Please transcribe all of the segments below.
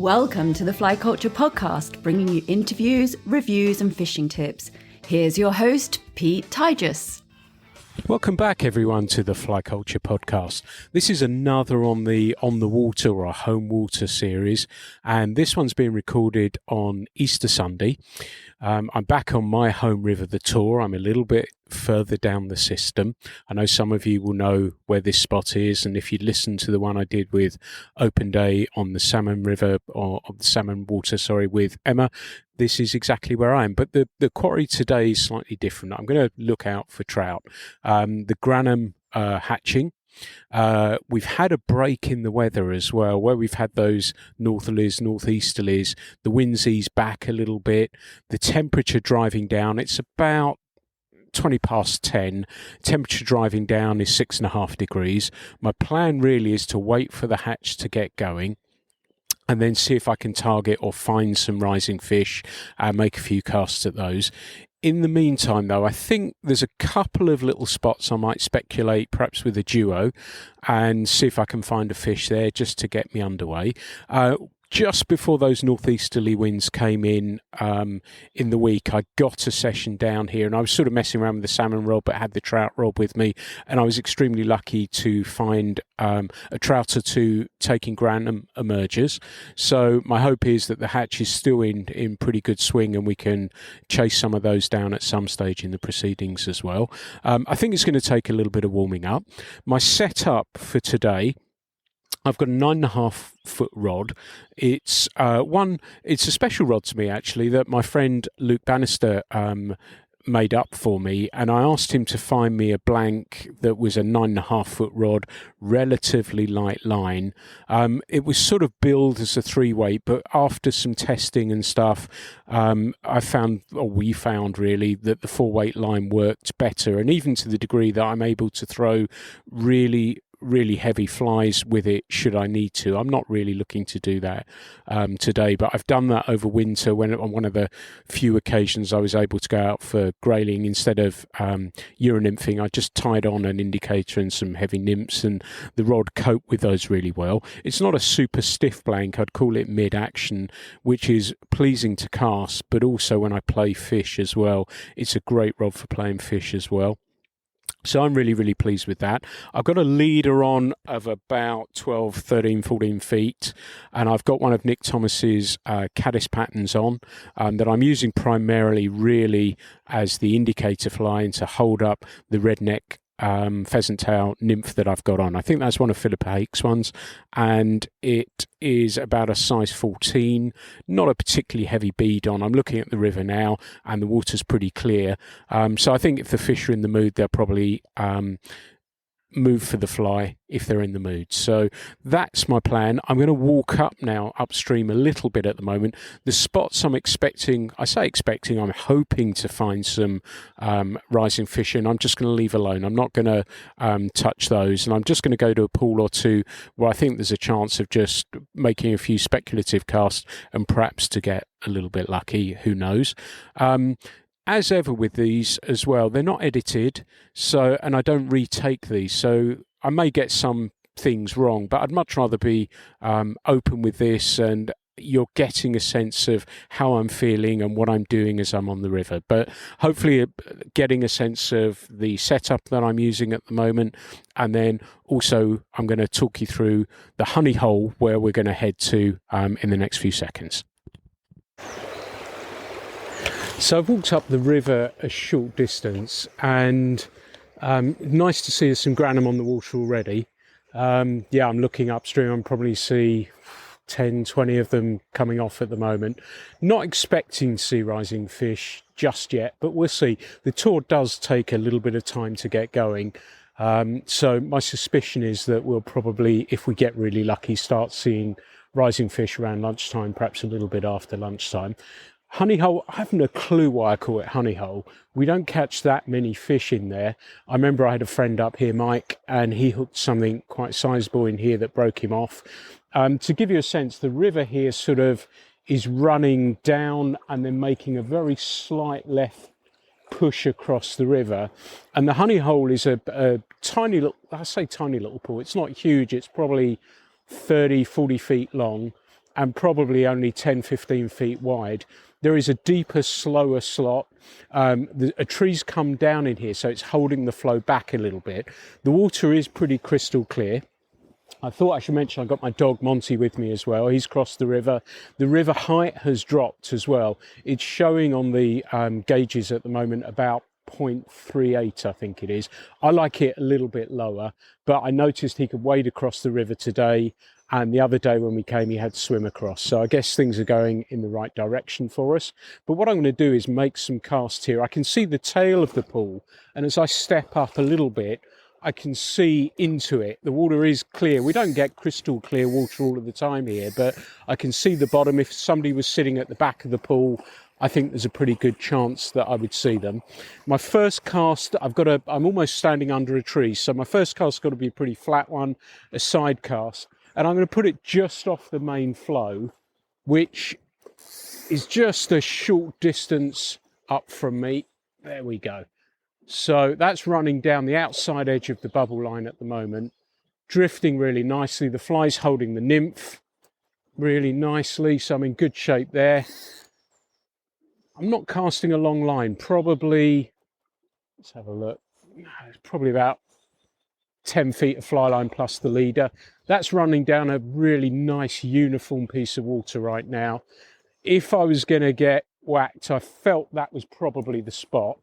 Welcome to the Fly Culture Podcast, bringing you interviews, reviews and fishing tips. Here's your host, Pete Tyjas. Welcome back, everyone, to the Fly Culture Podcast. This is another on the water or a home water series, and this one's being recorded on Easter Sunday. I'm back on my home river, the Tor. I'm a little bit further down the system. I know some of you will know where this spot is, and if you listen to the one I did with Open Day on the Salmon River, or on the Salmon Water, with Emma, this is exactly where I am. But the quarry today is slightly different. I'm going to look out for trout. The Granum hatching. We've had a break in the weather as well, where we've had those northerlies, northeasterlies. The winds ease back a little bit. The temperature driving down, it's about 20 past 10. Temperature driving down is 6.5 degrees. My plan really is to wait for the hatch to get going and then see if I can target or find some rising fish and make a few casts at those. In the meantime, though, I think there's a couple of little spots I might speculate, perhaps with a duo, and see if I can find a fish there just to get me underway. Just before those northeasterly winds came in the week, I got a session down here, and I was sort of messing around with the salmon rod, but had the trout rod with me, and I was extremely lucky to find a trout or two taking Granum emergers. So my hope is that the hatch is still in pretty good swing, and we can chase some of those down at some stage in the proceedings as well. I think it's going to take a little bit of warming up. My setup for today, I've got a 9.5 foot rod. It's it's a special rod to me, actually, that my friend Luke Bannister made up for me, and I asked him to find me a blank that was a 9.5 foot rod, relatively light line. It was sort of billed as a 3-weight, but after some testing and stuff, we found really that the 4-weight line worked better, and even to the degree that I'm able to throw really heavy flies with it should I need to. I'm not really looking to do that today, but I've done that over winter when on one of the few occasions I was able to go out for grayling instead of euronymphing. I just tied on an indicator and some heavy nymphs, and the rod coped with those really well. It's not a super stiff blank. I'd call it mid-action, which is pleasing to cast, but also when I play fish as well, it's a great rod for playing fish as well. So I'm really pleased with that. I've got a leader on of about 12, 13, 14 feet, and I've got one of Nick Thomas's caddis patterns on that I'm using primarily really as the indicator fly and to hold up the redneck pheasant tail nymph that I've got on. I think that's one of Philippa Hake's ones, and it is about a size 14, not a particularly heavy bead on. I'm looking at the river now and the water's pretty clear, so I think if the fish are in the mood, they'll probably move for the fly if they're in the mood. So that's my plan. I'm going to walk up now upstream a little bit at the moment. The spots I'm expecting, I'm hoping to find some rising fish in. I'm just going to leave alone. I'm not going to touch those, and I'm just going to go to a pool or two where I think there's a chance of just making a few speculative casts and perhaps to get a little bit lucky. Who knows? As ever with these as well, they're not edited, and I don't retake these, so I may get some things wrong, but I'd much rather be open with this, and you're getting a sense of how I'm feeling and what I'm doing as I'm on the river. But hopefully getting a sense of the setup that I'm using at the moment, and then also I'm going to talk you through the honey hole where we're going to head to in the next few seconds. So I've walked up the river a short distance, and nice to see there's some Granum on the water already. I'm looking upstream. I probably see 10, 20 of them coming off at the moment. Not expecting to see rising fish just yet, but we'll see. The tour does take a little bit of time to get going. So my suspicion is that we'll probably, if we get really lucky, start seeing rising fish around lunchtime, perhaps a little bit after lunchtime. Honey hole, I haven't a clue why I call it honey hole. We don't catch that many fish in there. I remember I had a friend up here, Mike, and he hooked something quite sizable in here that broke him off. To give you a sense, the river here sort of is running down and then making a very slight left push across the river. And the honey hole is a tiny little, I say tiny little pool. It's not huge. It's probably 30, 40 feet long. and probably only 10, 15 feet wide. There is a deeper, slower slot. A tree's come down in here, so it's holding the flow back a little bit. The water is pretty crystal clear. I thought I should mention I got my dog Monty with me as well. He's crossed the river. The river height has dropped as well. It's showing on the gauges at the moment about 0.38, I think it is. I like it a little bit lower, but I noticed he could wade across the river today, and the other day when we came he had to swim across. So I guess things are going in the right direction for us. But what I'm going to do is make some casts here. I can see the tail of the pool, and as I step up a little bit, I can see into it. The water is clear. We don't get crystal clear water all of the time here, but I can see the bottom. If somebody was sitting at the back of the pool, I think there's a pretty good chance that I would see them. My first cast, I'm almost standing under a tree, so my first cast's got to be a pretty flat one, a side cast, and I'm going to put it just off the main flow, which is just a short distance up from me. There we go. So that's running down the outside edge of the bubble line at the moment, drifting really nicely. The fly's holding the nymph really nicely, so I'm in good shape there. I'm not casting a long line, probably, let's have a look, it's probably about 10 feet of fly line plus the leader. That's running down a really nice uniform piece of water right now. If I was going to get whacked, I felt that was probably the spot.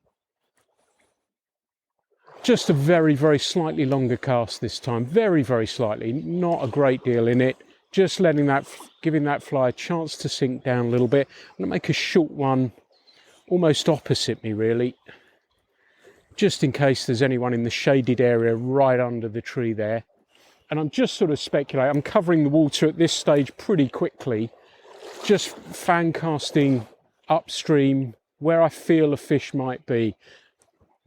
Just a very, very slightly longer cast this time, very, very slightly, not a great deal in it. Just giving that fly a chance to sink down a little bit. I'm going to make a short one almost opposite me, really, just in case there's anyone in the shaded area right under the tree there. And I'm just sort of speculating. I'm covering the water at this stage pretty quickly, just fan casting upstream where I feel a fish might be.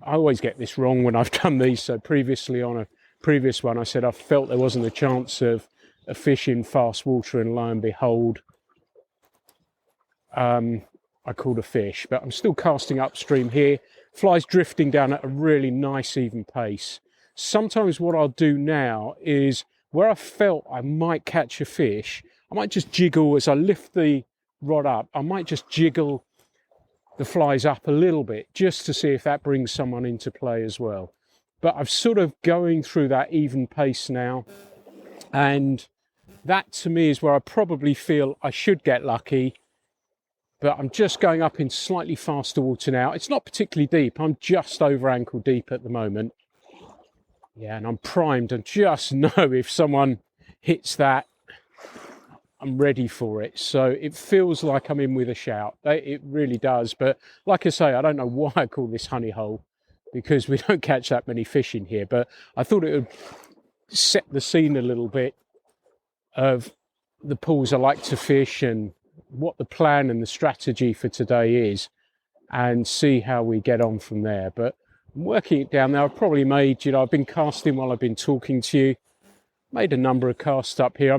I always get this wrong when I've done these. So previously on a previous one, I said I felt there wasn't a chance of a fish in fast water, and lo and behold, I caught a fish. But I'm still casting upstream here. Fly's drifting down at a really nice even pace. Sometimes what I'll do now is where I felt I might catch a fish, I might just jiggle as I lift the rod up. I might just jiggle the flies up a little bit just to see if that brings someone into play as well. But I'm sort of going through that even pace now, and that to me is where I probably feel I should get lucky. But I'm just going up in slightly faster water now. It's not particularly deep. I'm just over ankle deep at the moment. Yeah, and I'm primed. And just know if someone hits that, I'm ready for it. So it feels like I'm in with a shout. It really does. But like I say, I don't know why I call this honey hole, because we don't catch that many fish in here. But I thought it would set the scene a little bit of the pools I like to fish and what the plan and the strategy for today is, and see how we get on from there. But I'm working it down now. I've probably made, I've been casting while I've been talking to you, made a number of casts up here.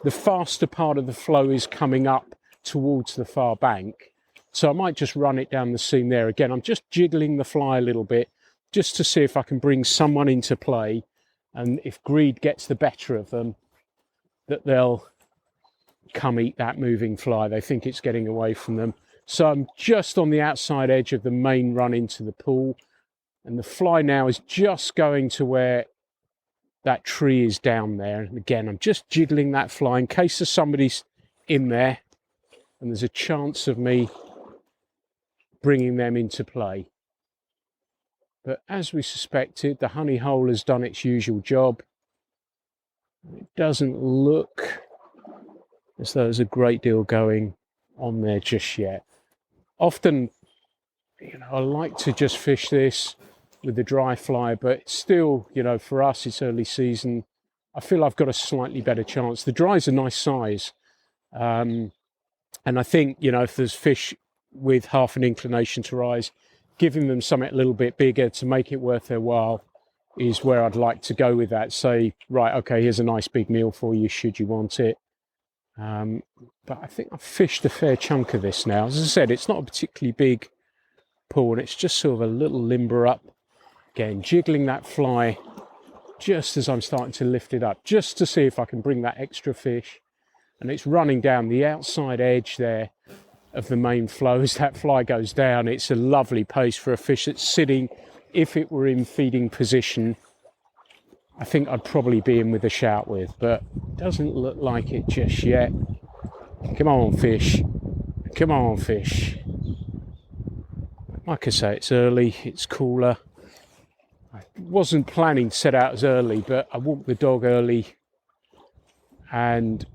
The faster part of the flow is coming up towards the far bank, so I might just run it down the seam there. Again, I'm just jiggling the fly a little bit just to see if I can bring someone into play, and if greed gets the better of them, that they'll come eat that moving fly. They think it's getting away from them. So I'm just on the outside edge of the main run into the pool, and the fly now is just going to where that tree is down there. And again, I'm just jiggling that fly in case there's somebody in there and there's a chance of me bringing them into play. But as we suspected, the honey hole has done its usual job. It doesn't look as though there's a great deal going on there just yet. Often, I like to just fish this with the dry fly, but still, for us, it's early season. I feel I've got a slightly better chance. The dry's a nice size. And I think, if there's fish with half an inclination to rise, giving them something a little bit bigger to make it worth their while is where I'd like to go with that. Say, right, okay, here's a nice big meal for you, should you want it. But I think I've fished a fair chunk of this now. As I said, it's not a particularly big pool, and it's just sort of a little limber up. Again, jiggling that fly just as I'm starting to lift it up, just to see if I can bring that extra fish. and it's running down the outside edge there of the main flow. As that fly goes down, it's a lovely pace for a fish that's sitting. If it were in feeding position, I think I'd probably be in with a shout with, but doesn't look like it just yet. Come on, fish. Come on, fish. Like I say, it's early, it's cooler. I wasn't planning to set out as early, but I walked the dog early, and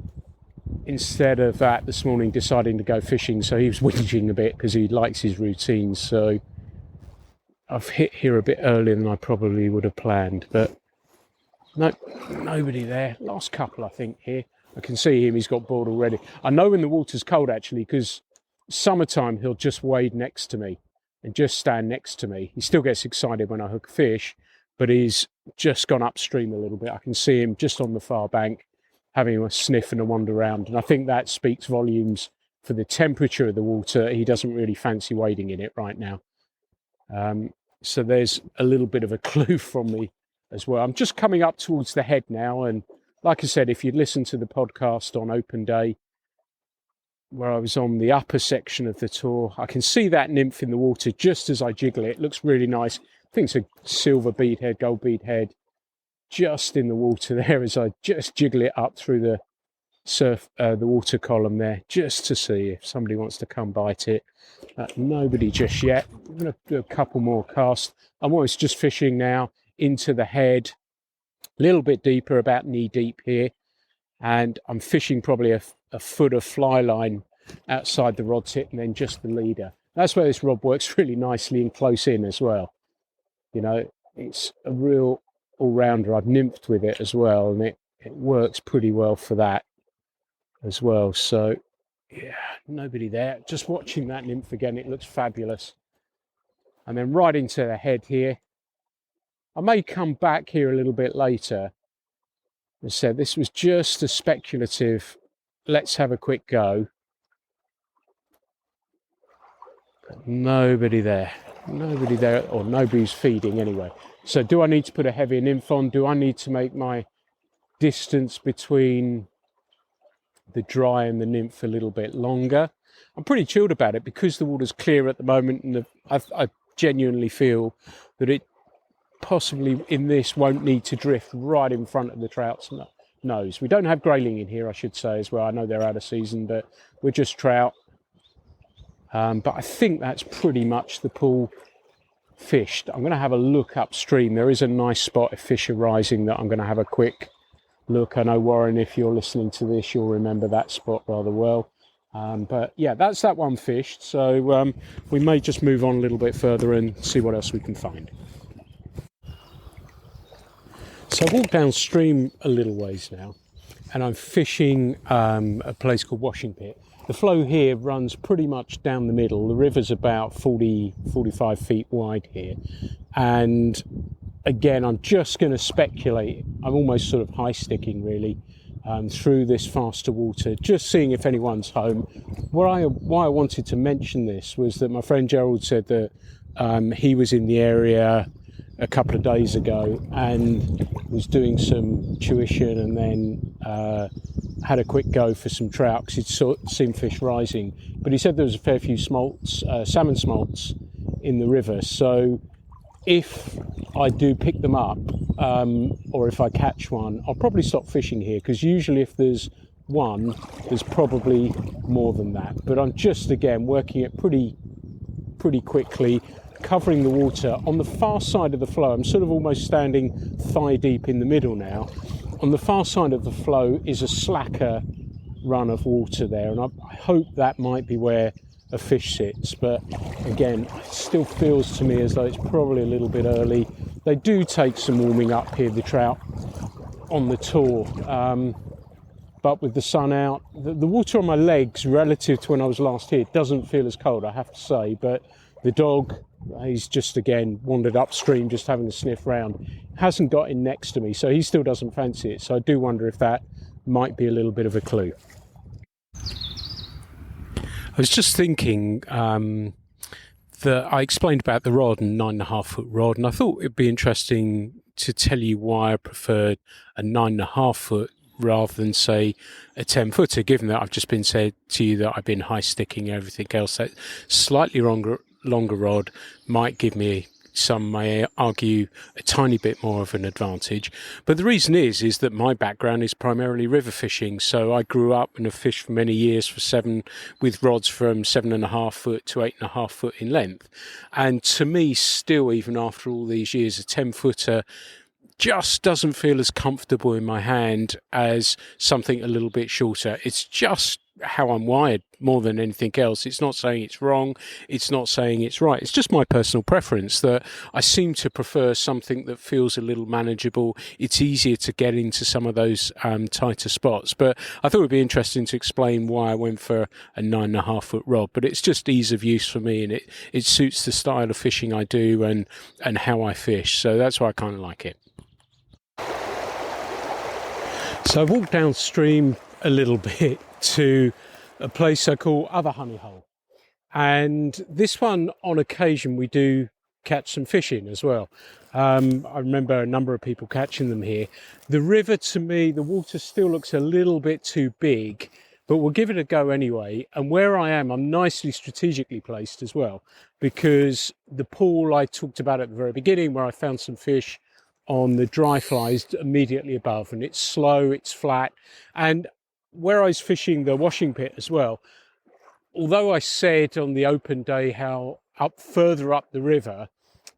instead of that this morning deciding to go fishing, so he was whinging a bit because he likes his routine. So I've hit here a bit earlier than I probably would have planned, but no, nobody there. Last couple, I think, here. I can see him, he's got bored already. I know when the water's cold, actually, because summertime he'll just wade next to me and just stand next to me. He still gets excited when I hook fish, but he's just gone upstream a little bit. I can see him just on the far bank having a sniff and a wander around, and I think that speaks volumes for the temperature of the water. He doesn't really fancy wading in it right now. So there's a little bit of a clue from me as well. I'm just coming up towards the head now, and like I said, if you'd listened to the podcast on open day, where I was on the upper section of the tour, I can see that nymph in the water just as I jiggle it. It looks really nice. I think it's a silver beadhead, gold beadhead, just in the water there as I just jiggle it up through the the water column there, just to see if somebody wants to come bite it. Nobody just yet. I'm going to do a couple more casts. I'm almost just fishing now into the head, a little bit deeper, about knee deep here, and I'm fishing probably a foot of fly line outside the rod tip and then just the leader. That's where this rod works really nicely and close in as well. You know, it's a real all-rounder. I've nymphed with it as well, and it works pretty well for that as well. So yeah, nobody there. Just watching that nymph again, it looks fabulous. And then right into the head here. I may come back here a little bit later. As I said, this was just a speculative, let's have a quick go. But nobody there, or nobody's feeding anyway. So do I need to put a heavier nymph on? Do I need to make my distance between the dry and the nymph a little bit longer? I'm pretty chilled about it because the water's clear at the moment, and I genuinely feel that it possibly in this won't need to drift right in front of the trout's nose. We don't have grayling in here, I should say, as well. I know they're out of season, but we're just trout. But I think that's pretty much the pool fished. I'm going to have a look upstream. There is a nice spot of fish are rising that I'm going to have a quick look. I know, Warren, if you're listening to this, you'll remember that spot rather well. But yeah, that's that one fished. So we may just move on a little bit further and see what else we can find. So I walked downstream a little ways now, and I'm fishing a place called Washing Pit. The flow here runs pretty much down the middle. The river's about 45 feet wide here. And again, I'm just going to speculate. I'm almost sort of high sticking really through this faster water, just seeing if anyone's home. Why I wanted to mention this was that my friend Gerald said that he was in the area a couple of days ago and was doing some tuition, and then had a quick go for some trout because he'd seen fish rising. But he said there was a fair few smolts, salmon smolts in the river. So if I do pick them up, or if I catch one, I'll probably stop fishing here, because usually if there's one, there's probably more than that. But I'm just, again, working it pretty quickly, covering the water. On the far side of the flow, I'm sort of almost standing thigh deep in the middle now. On the far side of the flow is a slacker run of water there, and I hope that might be where a fish sits. But again, it still feels to me as though it's probably a little bit early. They do take some warming up here, the trout, on the tour. But with the sun out, the water on my legs relative to when I was last here doesn't feel as cold, I have to say. But the dog, he's just, again, wandered upstream, just having a sniff round. Hasn't got in next to me, so he still doesn't fancy it. So I do wonder if that might be a little bit of a clue. I was just thinking that I explained about the rod and 9.5 foot rod, and I thought it'd be interesting to tell you why I preferred a 9.5 foot rather than, say, a 10-footer, given that I've just been said to you that I've been high sticking and everything else. That slightly longer rod might give me, some may argue, a tiny bit more of an advantage. But the reason is that my background is primarily river fishing. So I grew up and have fished for many years with rods from 7.5 foot to 8.5 foot in length. And to me, still, even after all these years, a 10-footer just doesn't feel as comfortable in my hand as something a little bit shorter. It's just how I'm wired more than anything else. It's not saying it's wrong. It's not saying it's right. It's just my personal preference that I seem to prefer something that feels a little manageable. It's easier to get into some of those tighter spots. But I thought it would be interesting to explain why I went for a 9.5 foot rod. But it's just ease of use for me, and it suits the style of fishing I do and how I fish. So that's why I kind of like it. So I've walked downstream a little bit to a place I call Other Honey Hole. And this one, on occasion, we do catch some fish in as well. I remember a number of people catching them here. The river, to me, the water still looks a little bit too big, but we'll give it a go anyway. And where I am, I'm nicely strategically placed as well, because the pool I talked about at the very beginning, where I found some fish on the dry flies immediately above, and it's slow, it's flat. And where I was fishing the washing pit as well, although I said on the open day how further up the river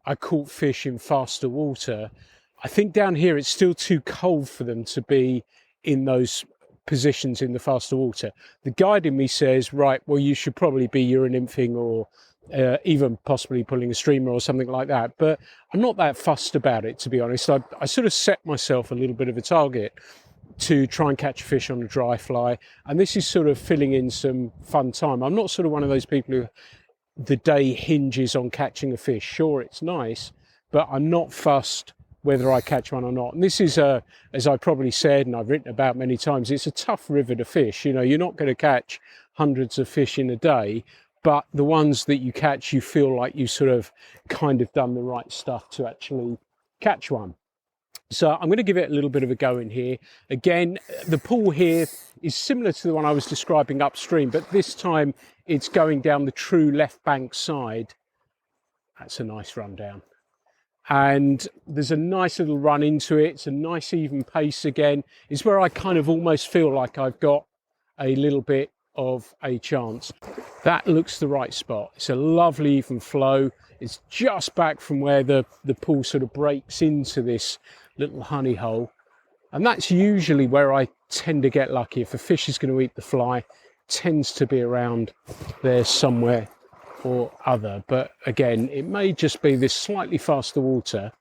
I caught fish in faster water, I think down here it's still too cold for them to be in those positions in the faster water. The guide in me says, right, well, you should probably be euro-nymphing or even possibly pulling a streamer or something like that. But I'm not that fussed about it, to be honest. I sort of set myself a little bit of a target to try and catch a fish on a dry fly. And this is sort of filling in some fun time. I'm not sort of one of those people who the day hinges on catching a fish. Sure, it's nice, but I'm not fussed whether I catch one or not. And this is, as I probably said and I've written about many times, it's a tough river to fish. You know, you're not going to catch hundreds of fish in a day, but the ones that you catch, you feel like you sort of kind of done the right stuff to actually catch one. So I'm going to give it a little bit of a go in here. Again, the pool here is similar to the one I was describing upstream, but this time it's going down the true left bank side. That's a nice run down. And there's a nice little run into it. It's a nice even pace again. It's where I kind of almost feel like I've got a little bit of a chance. That looks the right spot. It's a lovely even flow. It's just back from where the pool sort of breaks into this little honey hole. And that's usually where I tend to get lucky. If a fish is going to eat the fly, it tends to be around there somewhere or other. But again, it may just be this slightly faster water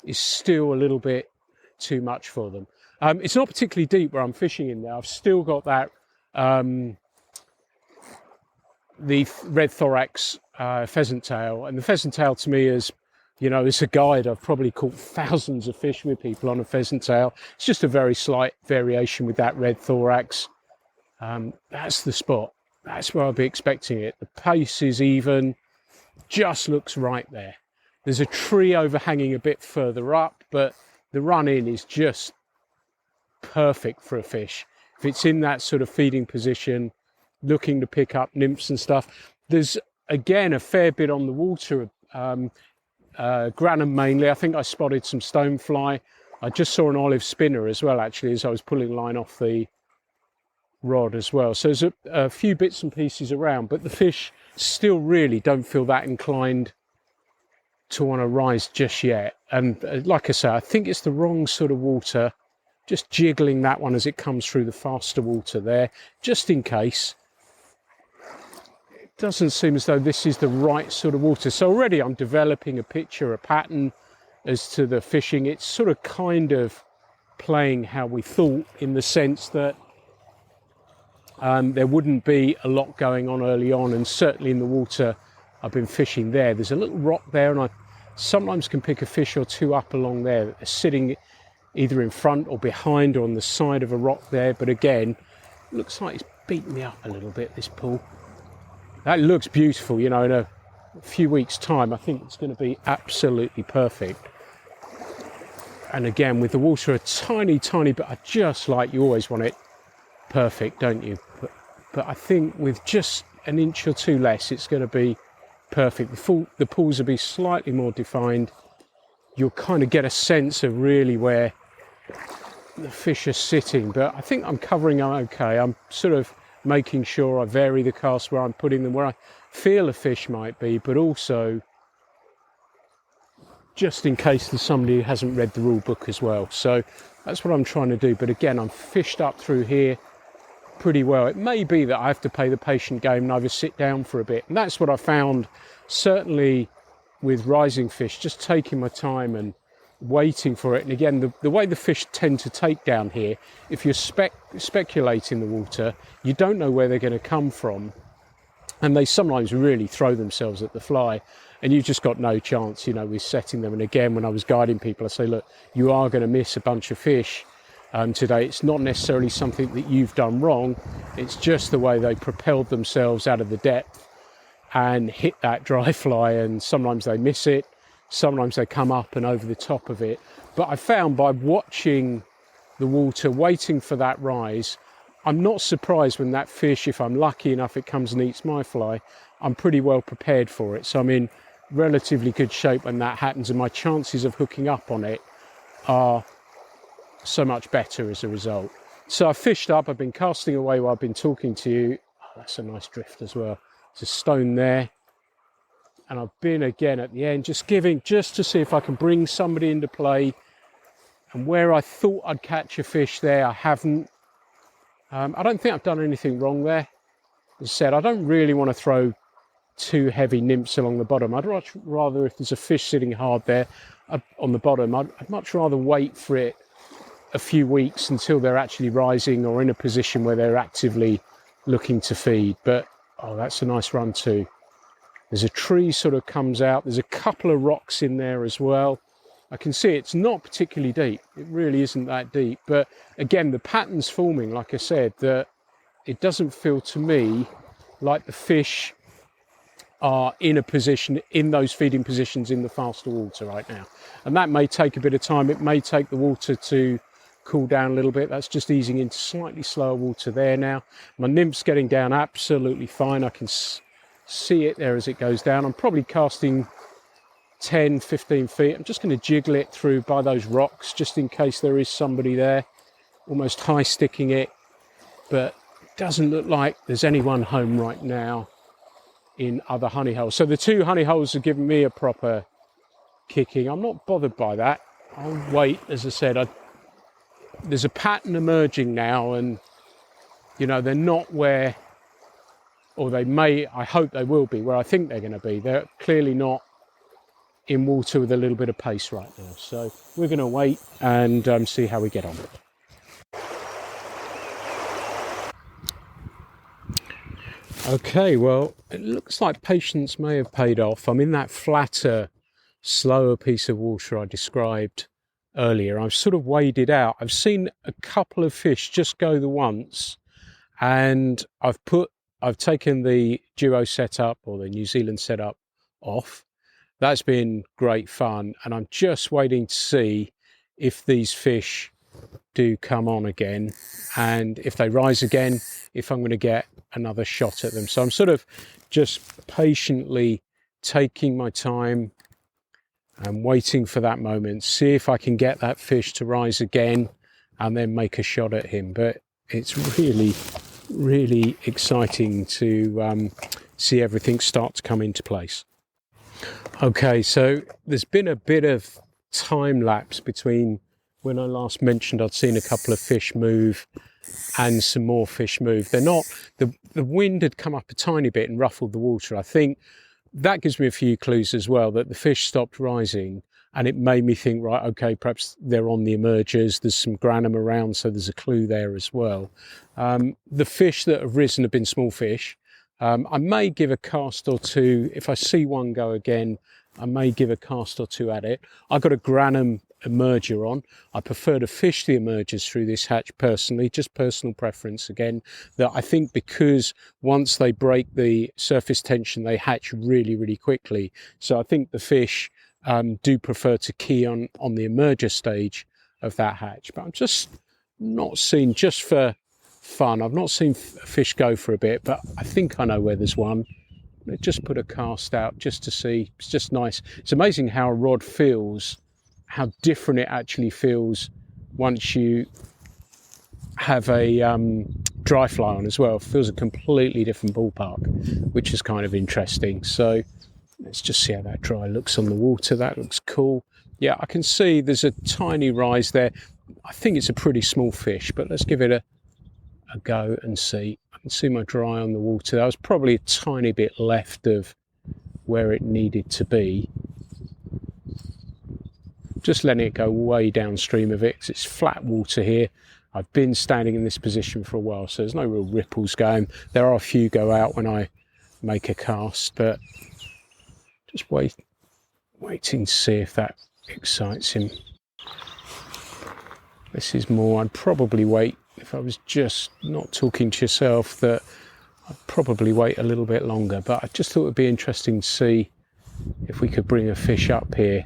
is still a little bit too much for them. It's not particularly deep where I'm fishing in there. I've still got that the red thorax pheasant tail, and the pheasant tail to me is, you know, as a guide, I've probably caught thousands of fish with people on a pheasant tail. It's just a very slight variation with that red thorax. That's the spot. That's where I'll be expecting it. The pace is even, just looks right there. There's a tree overhanging a bit further up, but the run in is just perfect for a fish. If it's in that sort of feeding position, looking to pick up nymphs and stuff. There's, again, a fair bit on the water, granum mainly. I think I spotted some stonefly. I just saw an olive spinner as well, actually, as I was pulling line off the rod as well. So there's a few bits and pieces around, but the fish still really don't feel that inclined to want to rise just yet. And like I say, I think it's the wrong sort of water. Just jiggling that one as it comes through the faster water there, just in case. It doesn't seem as though this is the right sort of water. So already I'm developing a picture, a pattern as to the fishing. It's sort of kind of playing how we thought, in the sense that there wouldn't be a lot going on early on, and certainly in the water I've been fishing there. There's a little rock there, and I sometimes can pick a fish or two up along there, sitting either in front or behind or on the side of a rock there. But again, looks like it's beaten me up a little bit, this pool. That looks beautiful, you know. In a few weeks' time, I think it's going to be absolutely perfect. And again, with the water a tiny bit, you always want it perfect, don't you? But I think with just an inch or two less, it's going to be perfect. The pools will be slightly more defined. You'll kind of get a sense of really where the fish are sitting, but I think I'm covering them okay. I'm sort of making sure I vary the cast where I'm putting them, where I feel a fish might be, but also just in case there's somebody who hasn't read the rule book as well. So that's what I'm trying to do. But again, I'm fished up through here pretty well. It may be that I have to play the patient game and either sit down for a bit. And that's what I found, certainly with rising fish, just taking my time and waiting for it. And again, the way the fish tend to take down here, if you're speculating the water, you don't know where they're going to come from. And they sometimes really throw themselves at the fly. And you've just got no chance, with setting them. And again, when I was guiding people, I say, look, you are going to miss a bunch of fish today. It's not necessarily something that you've done wrong. It's just the way they propelled themselves out of the depth and hit that dry fly. And sometimes they miss it. Sometimes they come up and over the top of it. But I found by watching the water, waiting for that rise, I'm not surprised when that fish, if I'm lucky enough, it comes and eats my fly. I'm pretty well prepared for it. So I'm in relatively good shape when that happens, and my chances of hooking up on it are so much better as a result. So I fished up, I've been casting away while I've been talking to you. Oh, that's a nice drift as well. There's a stone there. And I've been again at the end, just to see if I can bring somebody into play. And where I thought I'd catch a fish there, I haven't. I don't think I've done anything wrong there. As I said, I don't really want to throw too heavy nymphs along the bottom. I'd much rather, if there's a fish sitting hard there on the bottom, I'd much rather wait for it a few weeks until they're actually rising or in a position where they're actively looking to feed. But, oh, that's a nice run too. There's a tree sort of comes out. There's a couple of rocks in there as well. I can see it's not particularly deep. It really isn't that deep. But again, the pattern's forming, like I said, that it doesn't feel to me like the fish are in a position, in those feeding positions in the faster water right now. And that may take a bit of time. It may take the water to cool down a little bit. That's just easing into slightly slower water there now. My nymph's getting down absolutely fine. I can see it there as it goes down. I'm probably casting 10, 15 feet. I'm just going to jiggle it through by those rocks just in case there is somebody there, almost high sticking it. But it doesn't look like there's anyone home right now in other honey holes. So the two honey holes have given me a proper kicking. I'm not bothered by that. I'll wait. As I said, there's a pattern emerging now, and they're not where, or they may, I hope they will be where I think they're going to be. They're clearly not in water with a little bit of pace right now. So we're going to wait and see how we get on. Okay, well, it looks like patience may have paid off. I'm in that flatter, slower piece of water I described earlier. I've sort of waded out. I've seen a couple of fish just go the once, and I've taken the duo setup or the New Zealand setup off. That's been great fun, and I'm just waiting to see if these fish do come on again, and if they rise again, if I'm going to get another shot at them. So I'm sort of just patiently taking my time and waiting for that moment, see if I can get that fish to rise again and then make a shot at him. But it's really, really exciting to see everything start to come into place. Okay, so there's been a bit of time lapse between when I last mentioned I'd seen a couple of fish move and some more fish move. They're not, the wind had come up a tiny bit and ruffled the water. I think that gives me a few clues as well, that the fish stopped rising, and it made me think, right, okay, perhaps they're on the emergers. There's some granum around, so there's a clue there as well. The fish that have risen have been small fish. I may give a cast or two. If I see one go again, I may give a cast or two at it. I've got a granum emerger on. I prefer to fish the emergers through this hatch personally, just personal preference again, that I think because once they break the surface tension, they hatch really, really quickly. So I think the fish do prefer to key on the emerger stage of that hatch. But I'm just not seen, just for fun, I've not seen fish go for a bit, but I think I know where there's one. Just put a cast out just to see. It's just nice. It's amazing how a rod feels, how different it actually feels once you have a dry fly on as well. It feels a completely different ballpark, which is kind of interesting. So let's just see how that dry looks on the water. That looks cool. Yeah, I can see there's a tiny rise there. I think it's a pretty small fish, but let's give it a go and see. I can see my dry on the water. That was probably a tiny bit left of where it needed to be. Just letting it go way downstream of it because it's flat water here. I've been standing in this position for a while, so there's no real ripples going. There are a few go out when I make a cast, but just waiting to see if that excites him. This is more, I'd probably wait, if I was just not talking to yourself, that I'd probably wait a little bit longer, but I just thought it would be interesting to see if we could bring a fish up here.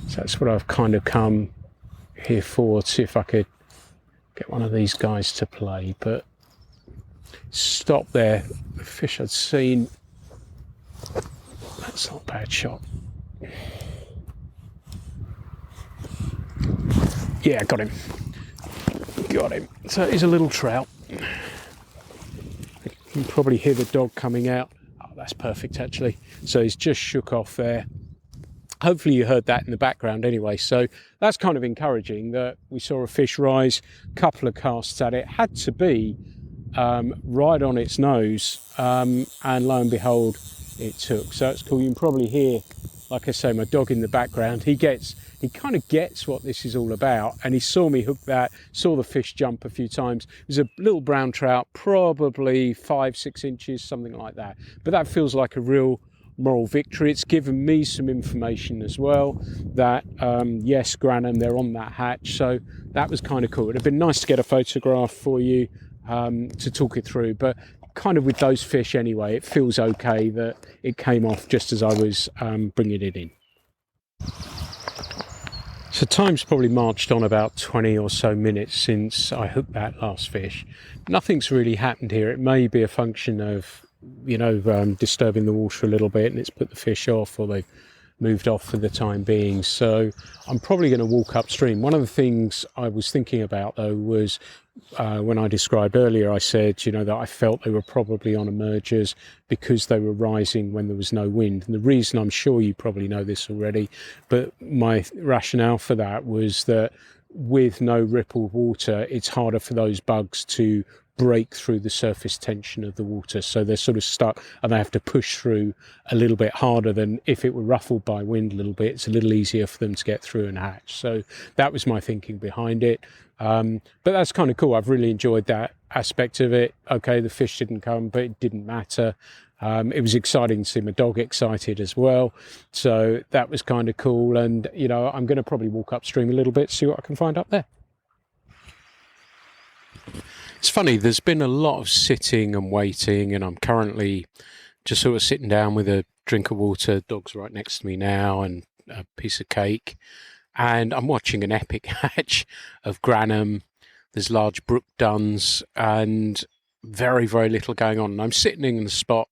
So that's what I've kind of come here for, to see if I could get one of these guys to play. But stop there, the fish I'd seen, that's not a bad shot. Yeah, got him. So it is a little trout. You can probably hear the dog coming out. Oh, that's perfect actually. So he's just shook off there. Hopefully you heard that in the background anyway. So that's kind of encouraging that we saw a fish rise, a couple of casts at it. Had to be right on its nose, and lo and behold, it took. So it's cool. You can probably hear, like I say, my dog in the background. He kind of gets what this is all about, and he saw me hook that, saw the fish jump a few times. It was a little brown trout, probably 5-6 inches, something like that. But that feels like a real moral victory. It's given me some information as well that yes, Granham, they're on that hatch, so that was kind of cool. It'd have been nice to get a photograph for you to talk it through, but kind of with those fish anyway, it feels okay that it came off just as I was bringing it in. So time's probably marched on about 20 or so minutes since I hooked that last fish. Nothing's really happened here. It may be a function of disturbing the water a little bit and it's put the fish off, or they've moved off for the time being. So I'm probably going to walk upstream. One of the things I was thinking about though was when I described earlier, I said, that I felt they were probably on emergers because they were rising when there was no wind. And the reason, I'm sure you probably know this already, but my rationale for that was that with no rippled water, it's harder for those bugs to break through the surface tension of the water, so they're sort of stuck and they have to push through a little bit harder than if it were ruffled by wind a little bit. It's a little easier for them to get through and hatch. So that was my thinking behind it, but that's kind of cool. I've really enjoyed that aspect of it. Okay, the fish didn't come, but it didn't matter. It was exciting to see my dog excited as well, so that was kind of cool. And I'm going to probably walk upstream a little bit, see what I can find up there. It's funny, there's been a lot of sitting and waiting, and I'm currently just sort of sitting down with a drink of water. Dog's right next to me now, and a piece of cake, and I'm watching an epic hatch of Granham. There's large brook duns and very, very little going on. And I'm sitting in the spot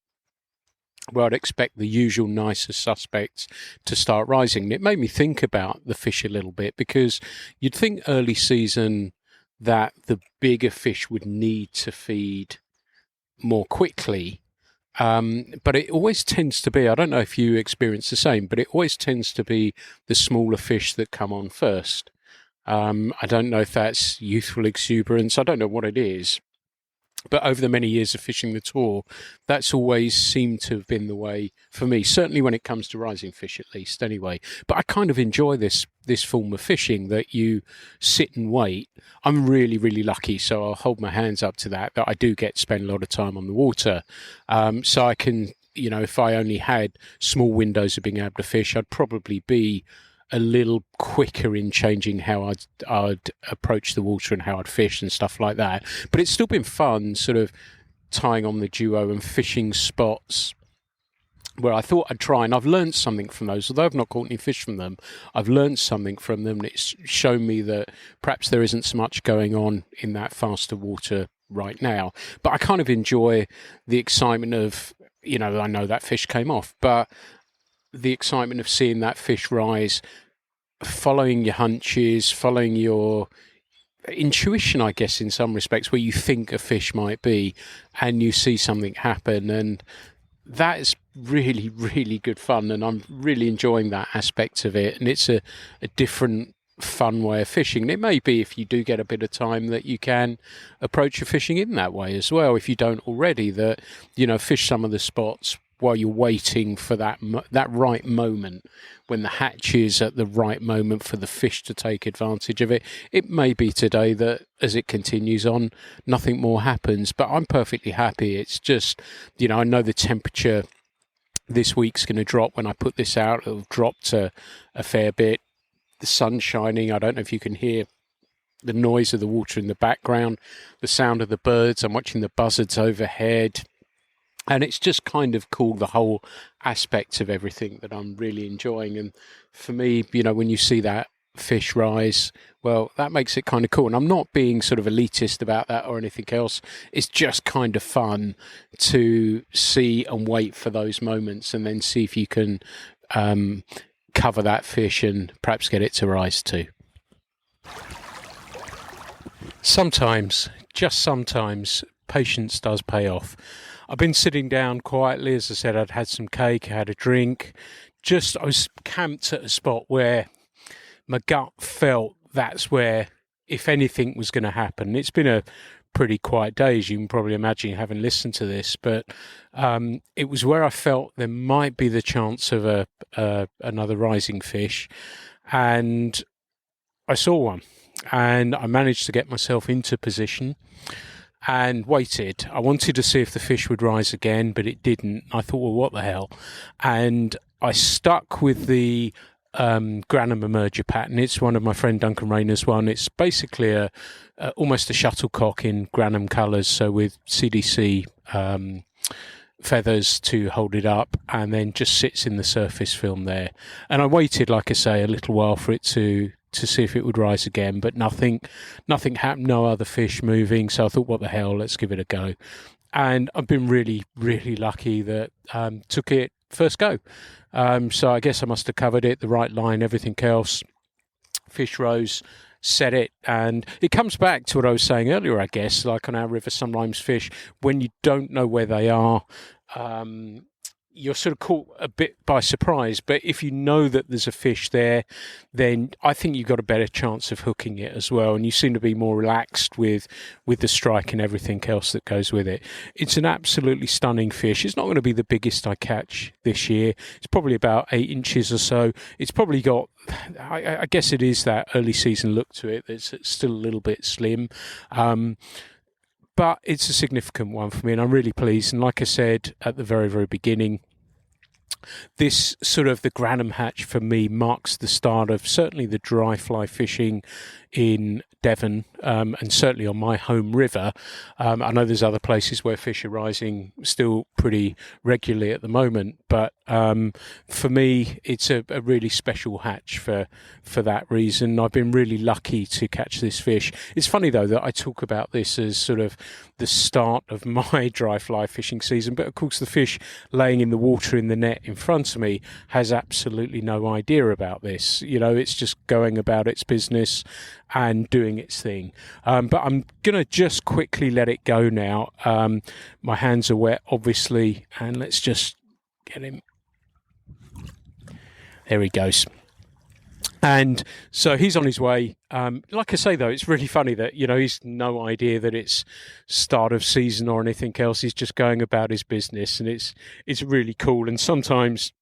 where I'd expect the usual nicer suspects to start rising. And it made me think about the fish a little bit, because you'd think early season that the bigger fish would need to feed more quickly. But it always tends to be, I don't know if you experience the same, but it always tends to be the smaller fish that come on first. I don't know if that's youthful exuberance. I don't know what it is. But over the many years of fishing the tour, that's always seemed to have been the way for me, certainly when it comes to rising fish at least anyway. But I kind of enjoy this form of fishing, that you sit and wait. I'm really, really lucky, so I'll hold my hands up to that I do get to spend a lot of time on the water. So I can, if I only had small windows of being able to fish, I'd probably be a little quicker in changing how I'd approach the water and how I'd fish and stuff like that. But it's still been fun sort of tying on the duo and fishing spots where I thought I'd try, and I've learned something from those. Although I've not caught any fish from them, I've learned something from them, and it's shown me that perhaps there isn't so much going on in that faster water right now. But I kind of enjoy the excitement of, I know that fish came off, but the excitement of seeing that fish rise, following your hunches, following your intuition, I guess, in some respects, where you think a fish might be, and you see something happen, and that is really, really good fun, and I'm really enjoying that aspect of it. And it's a different, fun way of fishing. And it may be, if you do get a bit of time, that you can approach your fishing in that way as well, if you don't already, that, fish some of the spots while you're waiting for that right moment, when the hatch is at the right moment for the fish to take advantage of it. It may be today that as it continues on, nothing more happens, but I'm perfectly happy. It's just, I know the temperature this week's going to drop. When I put this out, it'll drop to a fair bit. The sun's shining. I don't know if you can hear the noise of the water in the background, the sound of the birds. I'm watching the buzzards overhead. And it's just kind of cool, the whole aspect of everything that I'm really enjoying. And for me, when you see that fish rise, well, that makes it kind of cool. And I'm not being sort of elitist about that or anything else. It's just kind of fun to see and wait for those moments, and then see if you can cover that fish and perhaps get it to rise too. Sometimes, just sometimes, patience does pay off. I've been sitting down quietly. As I said, I'd had some cake, I had a drink. I was camped at a spot where my gut felt that's where, if anything was going to happen. It's been a pretty quiet day, as you can probably imagine, having listened to this, but it was where I felt there might be the chance of another rising fish, and I saw one, and I managed to get myself into position and waited. I wanted to see if the fish would rise again, but it didn't. I thought, well, what the hell? And I stuck with the Granum emerger pattern. It's one of my friend Duncan Rayner's one. It's basically almost a shuttlecock in Granum colours, so with CDC feathers to hold it up, and then just sits in the surface film there. And I waited, like I say, a little while for it to see if it would rise again, but nothing happened, no other fish moving. So I thought, what the hell, let's give it a go. And I've been really, really lucky that took it first go. So I guess I must have covered it, the right line, everything else. Fish rose, set it, and it comes back to what I was saying earlier, I guess, like on our river, sometimes fish, when you don't know where they are, you're sort of caught a bit by surprise. But if you know that there's a fish there, then I think you've got a better chance of hooking it as well. And you seem to be more relaxed with the strike and everything else that goes with it. It's an absolutely stunning fish. It's not going to be the biggest I catch this year. It's probably about 8 inches or so. It's probably got, I guess it is that early season look to it that's still a little bit slim. But it's a significant one for me, and I'm really pleased. And like I said at the very, very beginning, this sort of the Granum hatch for me marks the start of certainly the dry fly fishing in Devon, and certainly on my home river. I know there's other places where fish are rising still pretty regularly at the moment, but for me, it's a really special hatch for that reason. I've been really lucky to catch this fish. It's funny, though, that I talk about this as sort of the start of my dry fly fishing season, but of course the fish laying in the water in the net in front of me has absolutely no idea about this. It's just going about its business and doing its thing. But I'm going to just quickly let it go now. My hands are wet, obviously, and let's just get him. There he goes. And so he's on his way. Like I say, though, it's really funny that, he's no idea that it's start of season or anything else. He's just going about his business, and it's really cool. And sometimes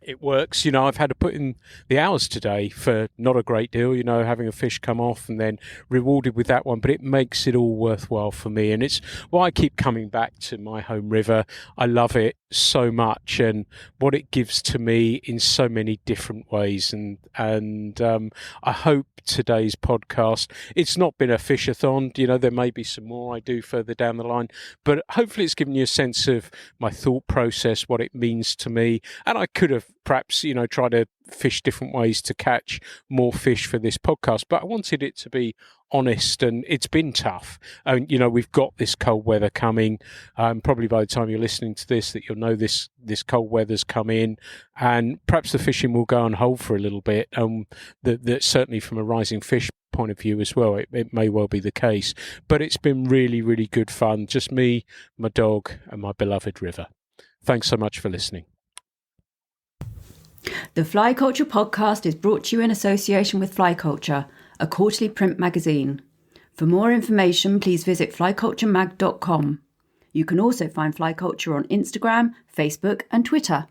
it works. You know, I've had to put in the hours today for not a great deal, you know, having a fish come off and then rewarded with that one, but it makes it all worthwhile for me. And it's why I keep coming back to my home river. I love it so much and what it gives to me in so many different ways. And I hope today's podcast, it's not been a fishathon, you know, there may be some more I do further down the line, but hopefully it's given you a sense of my thought process, what it means to me. And I could have perhaps, you know, tried to fish different ways to catch more fish for this podcast, but I wanted it to be honest, and it's been tough. And you know, we've got this cold weather coming. Probably by the time you're listening to this, that you'll know this cold weather's come in, and perhaps the fishing will go on hold for a little bit. That certainly from a rising fish point of view as well, it may well be the case. But it's been really, really good fun. Just me, my dog, and my beloved river. Thanks so much for listening. The Fly Culture podcast is brought to you in association with Fly Culture, a quarterly print magazine. For more information, please visit flyculturemag.com. You can also find Fly Culture on Instagram, Facebook, and Twitter.